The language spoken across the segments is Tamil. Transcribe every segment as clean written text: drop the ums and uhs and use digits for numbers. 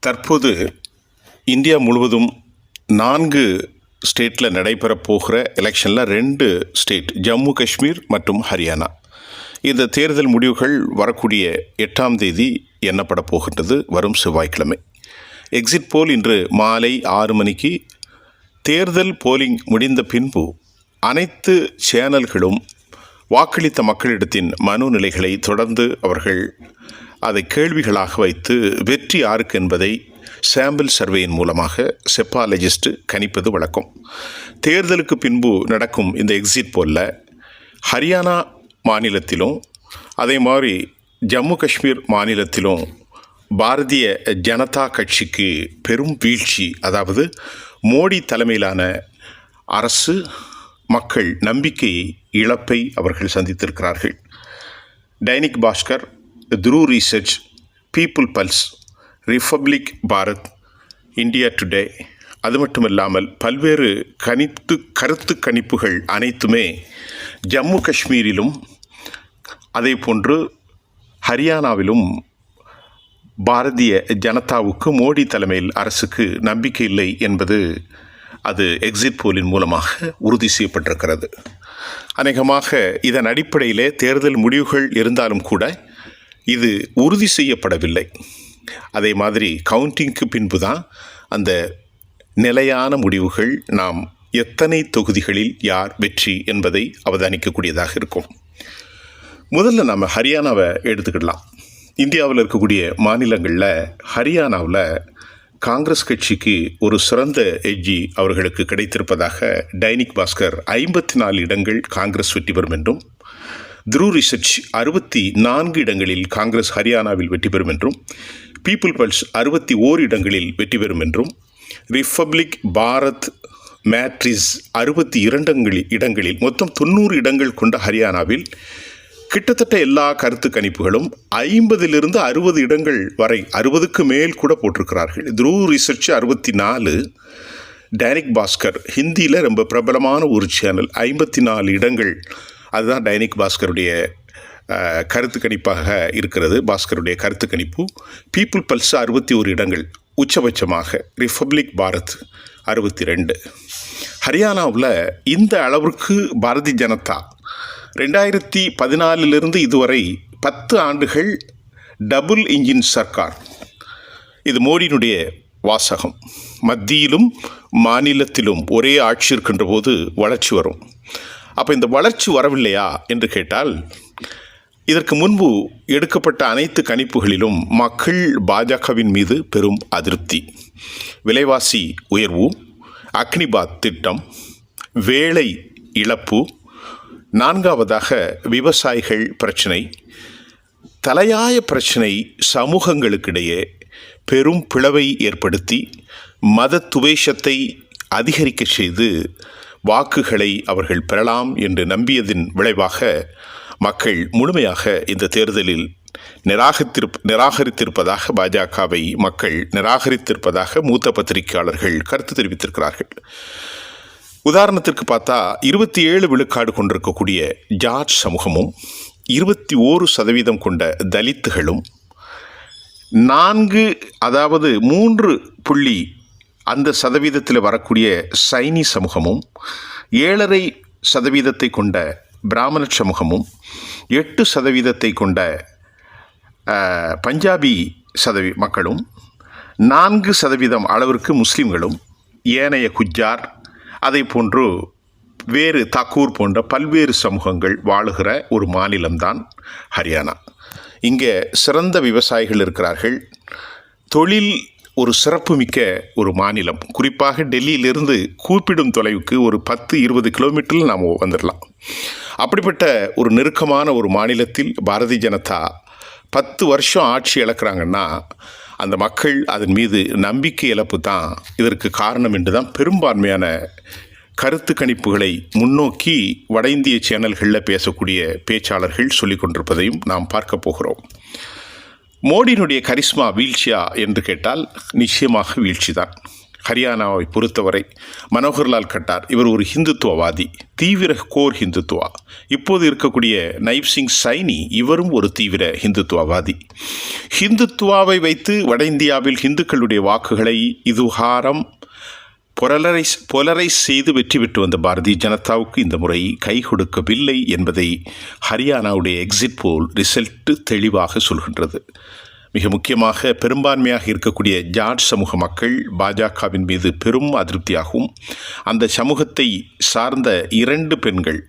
தற்போது இந்தியா முழுவதும் 4 ஸ்டேட்டில் நடைபெறப் போகிற எலெக்ஷனில் 2 ஸ்டேட் ஜம்மு காஷ்மீர் மற்றும் ஹரியானா. இந்த தேர்தல் முடிவுகள் வரக்கூடிய 8ஆம் தேதி எண்ணப்பட போகின்றது, வரும் செவ்வாய்க்கிழமை. எக்ஸிட் போல் இன்று மாலை 6 மணிக்கு தேர்தல் போலிங் முடிந்த பின்பு அனைத்து சேனல்களும் வாக்களித்த மக்களிடத்தின் மனோநிலைகளை தொடர்ந்து அவர்கள் அதை கேள்விகளாக வைத்து வெற்றி யாருக்கு என்பதை சாம்பிள் சர்வேயின் மூலமாக செப்பாலஜிஸ்ட் கணிப்பது வழக்கம். தேர்தலுக்கு பின்பு நடக்கும் இந்த எக்ஸிட் போலில் ஹரியானா மாநிலத்திலும் அதே மாதிரி ஜம்மு காஷ்மீர் மாநிலத்திலும் பாரதிய ஜனதா கட்சிக்கு பெரும் வீழ்ச்சி, அதாவது மோடி தலைமையிலான அரசு மக்கள் நம்பிக்கை இழப்பை அவர்கள் சந்தித்திருக்கிறார்கள். டைனிக் பாஸ்கர், துருவ research, people pulse, republic Bharat, India today, அது மட்டுமில்லாமல் பல்வேறு கருத்து கணிப்புகள் அனைத்துமே ஜம்மு காஷ்மீரிலும் அதே போன்று ஹரியானாவிலும் பாரதிய ஜனதாவுக்கு மோடி தலைமையில் அரசுக்கு நம்பிக்கை இல்லை என்பது அது எக்ஸிட் போலின் மூலமாக உறுதி செய்யப்பட்டிருக்கிறது. அநேகமாக இதன் அடிப்படையிலே தேர்தல் முடிவுகள் இருந்தாலும் கூட இது உறுதி செய்யப்படவில்லை. அதே மாதிரி கவுண்டிங்க்கு பின்பு தான் அந்த நிலையான முடிவுகள், நாம் எத்தனை தொகுதிகளில் யார் வெற்றி என்பதை அவதானிக்கக்கூடியதாக இருக்கும். முதல்ல நம்ம ஹரியானாவை எடுத்துக்கிடலாம். இந்தியாவில் இருக்கக்கூடிய மாநிலங்களில் ஹரியானாவில் காங்கிரஸ் கட்சிக்கு ஒரு சிறந்த எட்ஜி அவர்களுக்கு கிடைத்திருப்பதாக டைனிக் பாஸ்கர் 54 இடங்கள் காங்கிரஸ் வெற்றி பெறும் என்றும், துருவ ரிசர்ச் 64 இடங்களில் காங்கிரஸ் ஹரியானாவில் வெற்றி பெறும் என்றும், பீப்புள் பல்ஸ் 61 இடங்களில் வெற்றி பெறும் என்றும், ரிபப்ளிக் பாரத் மேட்ரிஸ் 62 இடங்களில் மொத்தம் 90 இடங்கள் கொண்ட ஹரியானாவில் கிட்டத்தட்ட எல்லா கருத்து கணிப்புகளும் 50லிருந்து 60 இடங்கள் வரை, 60க்கு மேல் கூட போட்டிருக்கிறார்கள். துருவ ரிசர்ச் 64, டைனிக் பாஸ்கர் ஹிந்தியில் ரொம்ப பிரபலமான ஒரு சேனல் 54 இடங்கள். அதுதான் டைனிக் பாஸ்கருடைய கருத்து கணிப்பாக இருக்கிறது. பாஸ்கருடைய கருத்து கணிப்பு. பீப்புள் பல்ஸ் 61 இடங்கள் உச்சபட்சமாக. ரிபப்ளிக் பாரத் 62. ஹரியானாவில் இந்த அளவிற்கு பாரதிய ஜனதா 2014 இதுவரை 10 ஆண்டுகள் டபுள் இன்ஜின் சர்க்கார். இது மோடியினுடைய வாசகம். மத்தியிலும் மாநிலத்திலும் ஒரே ஆட்சி இருக்கின்ற போது வளர்ச்சி வரும். அப்போ இந்த வளர்ச்சி வரவில்லையா என்று கேட்டால், இதற்கு முன்பு எடுக்கப்பட்ட அனைத்து கணிப்புகளிலும் மக்கள் பாஜகவின் மீது பெரும் அதிருப்தி. விலைவாசி உயர்வு, அக்னிபாத் திட்டம், வேலை இழப்பு, 4வதாக விவசாயிகள் பிரச்சனை, தலையாய பிரச்சனை சமூகங்களுக்கிடையே பெரும் பிளவை ஏற்படுத்தி மத துவேஷத்தை அதிகரிக்க செய்து வாக்குகளை அவர்கள் பெறலாம் என்று நம்பியதின் விளைவாக மக்கள் முழுமையாக இந்த தேர்தலில் நிராகரித்திருப்பதாக, பாஜகவை மக்கள் நிராகரித்திருப்பதாக மூத்த பத்திரிகையாளர்கள் கருத்து தெரிவித்திருக்கிறார்கள். உதாரணத்திற்கு பார்த்தா 27 விழுக்காடு கொண்டிருக்கக்கூடிய ஜாட் சமூகமும் 21% கொண்ட தலித்துகளும் 3 அந்த சதவீதத்தில் வரக்கூடிய சைனி சமூகமும் 7.5% கொண்ட பிராமண சமூகமும் 8% கொண்ட பஞ்சாபி மக்களும் 4% அளவிற்கு முஸ்லீம்களும் ஏனைய குஜார், அதை போன்று வேறு தாக்கூர் போன்ற பல்வேறு சமூகங்கள் வாழுகிற ஒரு மாநிலம்தான் ஹரியானா. இங்கே சிறந்த விவசாயிகள் இருக்கிறார்கள். தொழில் ஒரு சிறப்புமிக்க ஒரு மாநிலம். குறிப்பாக டெல்லியிலிருந்து கூப்பிடும் தொலைவுக்கு ஒரு 10-20 கிலோமீட்டரில் நாம் வந்துடலாம். அப்படிப்பட்ட ஒரு நெருக்கமான ஒரு மாநிலத்தில் பாரதிய ஜனதா 10 வருஷம் ஆட்சி இழக்கிறாங்கன்னா, அந்த மக்கள் அதன் மீது நம்பிக்கை இழப்பு தான் இதற்கு காரணம் என்று தான் பெரும்பான்மையான கருத்து கணிப்புகளை முன்னோக்கி வட இந்திய சேனல்களில் பேசக்கூடிய பேச்சாளர்கள் சொல்லிக் கொண்டிருப்பதையும் நாம் பார்க்க போகிறோம். மோடியினுடைய கரிஸ்மா வீழ்ச்சியா என்று கேட்டால் நிச்சயமாக வீழ்ச்சி தான். ஹரியானாவை பொறுத்தவரை மனோகர்லால் கட்டார் இவர் ஒரு ஹிந்துத்துவவாதி, தீவிர கோர் ஹிந்துத்துவா. இப்போது இருக்கக்கூடிய நைப் சிங் சைனி இவரும் ஒரு தீவிர ஹிந்துத்துவவாதி. ஹிந்துத்துவாவை வைத்து வட இந்தியாவில் ஹிந்துக்களுடைய வாக்குகளை இதுகாரம் பொலரைஸ் செய்து வெற்றி பெற்று வந்த பாரதிய ஜனதாவுக்கு இந்த முறை கை கொடுக்கவில்லை என்பதை ஹரியானாவுடைய எக்ஸிட் போல் ரிசல்ட் தெளிவாக சொல்கின்றது. மிக முக்கியமாக பெரும்பான்மையாக இருக்கக்கூடிய ஜாட் சமூக மக்கள் பாஜகவின் மீது பெரும் அதிருப்தியாகவும், அந்த சமூகத்தை சார்ந்த 2 பெண்கள்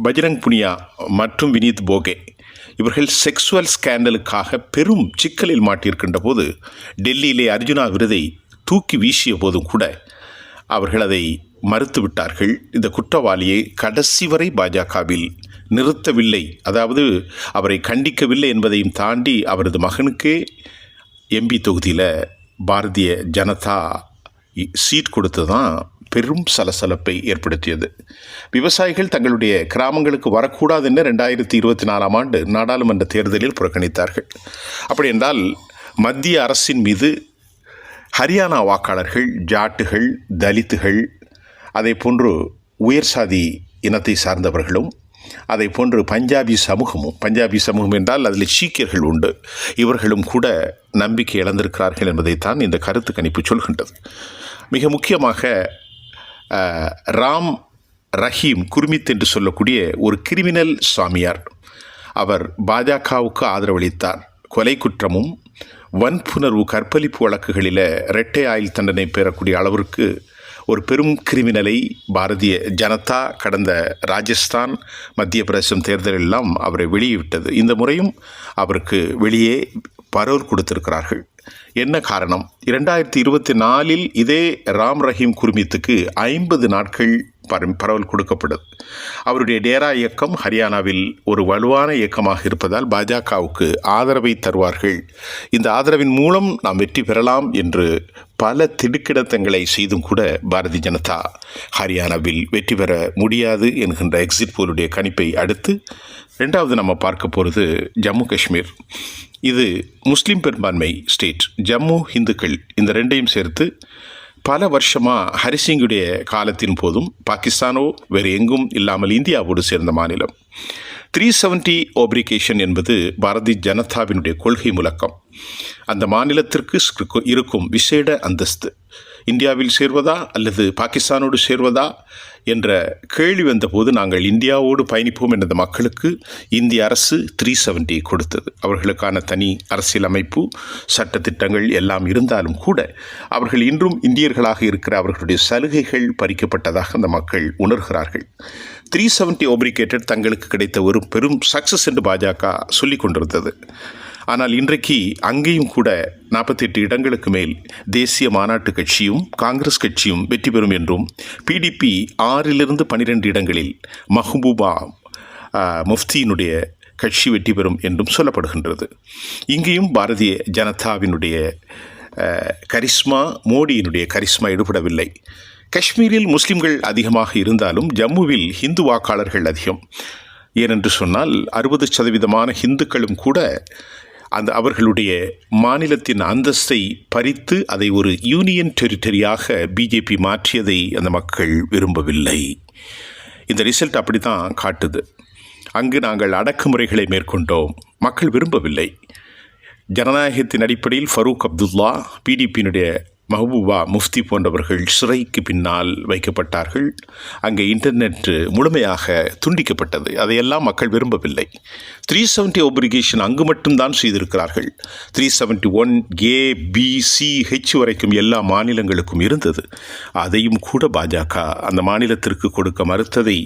பஜ்ரங் புனியா மற்றும் வினீத் போகே இவர்கள் செக்ஸுவல் ஸ்கேண்டலுக்காக பெரும் சிக்கலில் மாட்டியிருக்கின்ற போது டெல்லியிலே அர்ஜுனா விருதை தூக்கி வீசிய போதும் கூட அவர்கள் அதை மறுத்துவிட்டார்கள். இந்த குற்றவாளியை கடைசி வரை பாஜகவில் நிறுத்தவில்லை, அதாவது அவரை கண்டிக்கவில்லை என்பதையும் தாண்டி அவரது மகனுக்கே எம்பி தொகுதியில் பாரதிய ஜனதா சீட் கொடுத்து தான் பெரும் சலசலப்பை ஏற்படுத்தியது. விவசாயிகள் தங்களுடைய கிராமங்களுக்கு வரக்கூடாது என 2024ஆம் ஆண்டு நாடாளுமன்ற தேர்தலில் புறக்கணித்தார்கள். அப்படி என்றால் மத்திய அரசின் மீது ஹரியானா வாக்காளர்கள், ஜாட்டுகள், தலித்துகள், அதை போன்று உயர் சாதி இனத்தை சார்ந்தவர்களும், அதை போன்று பஞ்சாபி சமூகம் என்றால் அதில் சீக்கியர்கள் உண்டு, இவர்களும் கூட நம்பிக்கை இழந்திருக்கிறார்கள் என்பதைத்தான் இந்த கருத்து கணிப்பு சொல்கின்றது. மிக முக்கியமாக ராம் ரஹீம் குர்மித் என்று சொல்லக்கூடிய ஒரு கிரிமினல் சாமியார், அவர் பாஜகவுக்கு ஆதரவளித்தார். கொலை குற்றமும் வன்புணர்வு கற்பழிப்பு வழக்குகளில் இரட்டை ஆயுள் தண்டனை பெறக்கூடிய அளவிற்கு ஒரு பெரும் கிரிமினலை பாரதிய ஜனதா கடந்த ராஜஸ்தான், மத்திய பிரதேசம் தேர்தலெல்லாம் அவரை வெளியிட்டது. இந்த முறையும் அவருக்கு வெளியே பரோல் கொடுத்திருக்கிறார்கள். என்ன காரணம்? 2024இல் இதே ராம் ரஹீம் குர்மித்துக்கு 50 நாட்கள் பரவல் கொடுக்கப்படுது. அவருடைய டேரா இயக்கம் ஹரியானாவில் ஒரு வலுவான இயக்கமாக இருப்பதால் பாஜகவுக்கு ஆதரவை தருவார்கள், இந்த ஆதரவின் மூலம் நாம் வெற்றி பெறலாம் என்று பல திடுக்கிடத்தங்களை செய்தும் கூட பாரதிய ஜனதா ஹரியானாவில் வெற்றி பெற முடியாது என்கின்ற எக்ஸிட் போலுடைய கணிப்பை அடுத்து 2வது நம்ம பார்க்க போகிறது ஜம்மு காஷ்மீர். இது முஸ்லீம் பெரும்பான்மை ஸ்டேட். ஜம்மு இந்துக்கள் இந்த 2ஐயும் சேர்த்து பல வருஷமாக ஹரிசிங்குடைய காலத்தின் போதும் பாகிஸ்தானோ வேறு எங்கும் இல்லாமல் இந்தியாவோடு சேர்ந்த மாநிலம். 370 ஓப்ரிகேஷன் என்பது பாரதிய ஜனதாவினுடைய கொள்கை முழக்கம். அந்த மாநிலத்திற்கு இருக்கும் விசேட அந்தஸ்து இந்தியாவில் சேர்வதா அல்லது பாகிஸ்தானோடு சேர்வதா என்ற கேள்வி வந்தபோது நாங்கள் இந்தியாவோடு பயணிப்போம் என்ற மக்களுக்கு இந்திய அரசு 370 கொடுத்தது. அவர்களுக்கான தனி அரசியலமைப்பு, சட்டத்திட்டங்கள் எல்லாம் இருந்தாலும் கூட அவர்கள் இன்றும் இந்தியர்களாக இருக்கிற அவர்களுடைய சலுகைகள் பறிக்கப்பட்டதாக அந்த மக்கள் உணர்கிறார்கள். 370 ஓப்ரிகேட்டட் தங்களுக்கு கிடைத்த ஒரு பெரும் சக்சஸ் என்று பாஜக சொல்லிக் கொண்டிருந்தது. ஆனால் இன்றைக்கு அங்கேயும் கூட 48 இடங்களுக்கு மேல் தேசிய மாநாட்டு கட்சியும் காங்கிரஸ் கட்சியும் வெற்றி பெறும் என்றும், பிடிபி 6லிருந்து 12 இடங்களில் மஹ்பூபா முஃப்தியினுடைய கட்சி வெற்றி பெறும் என்றும் சொல்லப்படுகின்றது. இங்கேயும் பாரதிய ஜனதாவினுடைய கரிஸ்மா, மோடியினுடைய கரிஸ்மா எடுபடவில்லை. காஷ்மீரில் முஸ்லிம்கள் அதிகமாக இருந்தாலும் ஜம்முவில் ஹிந்து வாக்காளர்கள் அதிகம். ஏனென்று சொன்னால் 60% ஹிந்துக்களும் கூட அவர்களுடைய மாநிலத்தின் அந்தஸ்தை பறித்து அதை ஒரு யூனியன் டெரிட்டரியாக பிஜேபி மாற்றியதை அந்த மக்கள் விரும்பவில்லை. இந்த ரிசல்ட் அப்படி தான் காட்டுது. அங்கு நாங்கள் அடக்குமுறைகளை மேற்கொண்டோம், மக்கள் விரும்பவில்லை. ஜனநாயகத்தின் அடிப்படையில் ஃபரூக் அப்துல்லா, பிடிபியினுடைய மஹ்பூபா முஃப்தி போன்றவர்கள் சிறைக்கு பின்னால் வைக்கப்பட்டார்கள். அங்கே இன்டர்நெட் முழுமையாக துண்டிக்கப்பட்டது. அதையெல்லாம் மக்கள் விரும்பவில்லை. 370 ஓப்ரிகேஷன் அங்கு மட்டும்தான் செய்திருக்கிறார்கள். 371 A, B, C, H வரைக்கும் எல்லா மாநிலங்களுக்கும் இருந்தது. அதையும் கூட பாஜக அந்த மாநிலத்திற்கு கொடுக்க மறுத்ததை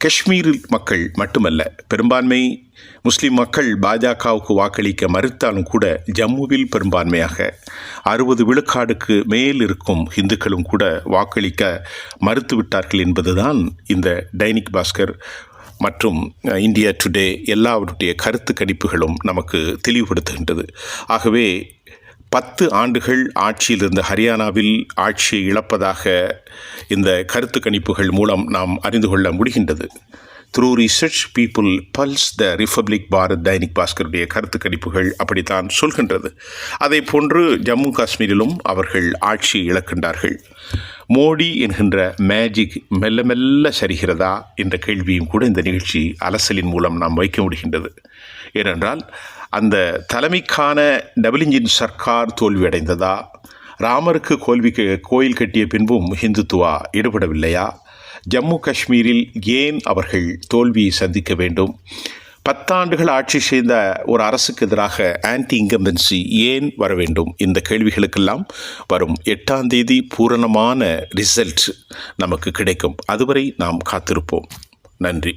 காஷ்மீரில் மக்கள் மட்டுமல்ல, பெரும்பான்மை முஸ்லிம் மக்கள் பாஜகவுக்கு வாக்களிக்க மறுத்தாலும் கூட ஜம்முவில் பெரும்பான்மையாக 60 விழுக்காடுக்கு மேல் இருக்கும் இந்துக்களும் கூட வாக்களிக்க மறுத்துவிட்டார்கள் என்பதுதான் இந்த டைனிக் பாஸ்கர் மற்றும் இந்தியா டுடே எல்லாவருடைய கருத்து கணிப்புகளும் நமக்கு தெளிவுபடுத்துகின்றது. ஆகவே 10 ஆண்டுகள் ஆட்சியில் இருந்த ஹரியானாவில் ஆட்சியை இழப்பதாக இந்த கருத்து கணிப்புகள் மூலம் நாம் அறிந்து கொள்ள முடிகின்றது. த்ரூ ரிசர்ச் பீப்புள் பல்ஸ் த ரிப்பப்ளிக் பாரத் தைனிக் பாஸ்கருடைய கருத்து கணிப்புகள் அப்படித்தான் சொல்கின்றது. அதே போன்று ஜம்மு காஷ்மீரிலும் அவர்கள் ஆட்சி இழக்கின்றார்கள். மோடி என்கின்ற மேஜிக் மெல்ல மெல்ல சரிகிறதா என்ற கேள்வியும் கூட இந்த நிகழ்ச்சி அலசலின் மூலம் நாம் வைக்க முடிகின்றது. ஏனென்றால் அந்த தலைமைக்கான டபுள் இன்ஜின் சர்க்கார் தோல்வியடைந்ததா, ராமருக்கு கோயில் கட்டிய பின்பும் ஹிந்துத்துவா ஈடுபடவில்லையா, ஜம்மு காஷ்மீரில் ஏன் அவர்கள் தோல்வியை சந்திக்க வேண்டும், 10 ஆண்டுகள் ஆட்சி செய்த ஒரு அரசுக்கு எதிராக ஆன்டி இன்கம்பன்சி ஏன் வர வேண்டும், இந்த கேள்விகளுக்கெல்லாம் வரும் 8ஆம் தேதி பூரணமான ரிசல்ட் நமக்கு கிடைக்கும். அதுவரை நாம் காத்திருப்போம். நன்றி.